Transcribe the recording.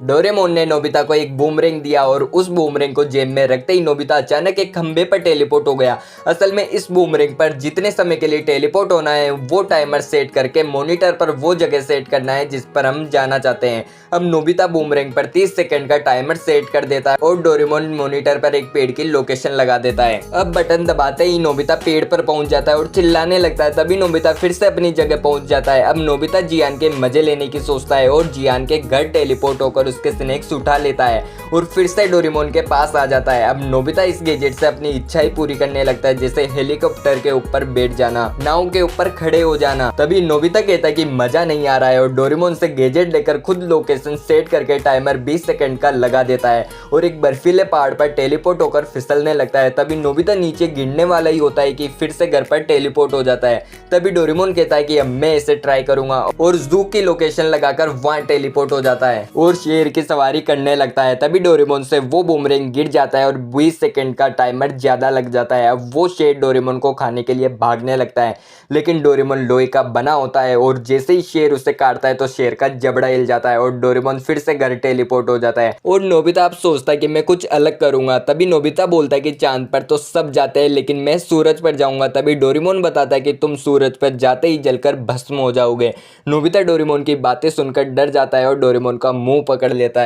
Doraemon ने Nobita को एक बूमरैंग दिया और उस बूमरैंग को जेब में रखते ही नोबिता अचानक एक खंबे पर टेलीपोर्ट हो गया। असल में इस बूमरैंग पर जितने समय के लिए टेलीपोर्ट होना है वो टाइमर सेट करके मॉनिटर पर वो जगह सेट करना है जिस पर हम जाना चाहते हैं। अब नोबिता बूमरैंग पर 30 सेकंड का टाइमर सेट कर देता है और डोरेमोन मॉनिटर पर एक पेड़ की लोकेशन लगा देता है। अब बटन दबाते ही नोबिता पेड़ पर पहुंच जाता है और चिल्लाने लगता है। तभी नोबिता फिर से अपनी जगह पहुंच जाता है। अब नोबिता जियान के मजे लेने की सोचता है और जियान के घर टेलीपोर्ट होकर उसके स्नैक्स उठा लेता है और फिर से डोरेमोन के पास आ जाता है। अब नोबिता इस गैजेट से अपनी इच्छा ही पूरी करने लगता है, जैसे हेलीकॉप्टर के ऊपर बैठ जाना, नाव के ऊपर खड़े हो जाना। तभी नोबिता कहता है कि मजा नहीं आ रहा है और डोरेमोन से गैजेट लेकर खुद लोकेशन सेट करके टाइमर 20 सेकंड का लगा देता है और एक बर्फीले पहाड़ पर टेलीपोर्ट होकर फिसलने लगता है। तभी नोबिता नीचे गिरने वाला ही होता है कि फिर से घर पर टेलीपोर्ट हो जाता है। तभी डोरेमोन कहता है कि अब मैं इसे ट्राई करूंगा और जू की लोकेशन लगाकर वहां टेलीपोर्ट हो जाता है और शेर की सवारी करने लगता है। तभी डोरेमोन से वो बूमरैंग गिर जाता है और 20 सेकंड का टाइमर ज्यादा लग जाता है। अब वो शेर डोरेमोन को खाने के लिए भागने लगता है, लेकिन डोरेमोन लोहे का बना होता है और जैसे ही शेर उसे काटता है तो शेर का जबड़ा हिल जाता है और डोरेमोन फिर से घर टेलीपोर्ट हो जाता है। और नोबिता अब सोचता है कि मैं कुछ अलग करूंगा। तभी नोबिता बोलता है कि चांद पर तो सब जाते हैं लेकिन मैं सूरज पर जाऊंगा। तभी डोरेमोन बताता है कि तुम सूरज पर जाते ही जलकर भस्म हो जाओगे। नोबिता डोरेमोन की बातें सुनकर डर जाता है और डोरेमोन का मुंह पकड़ लेता है।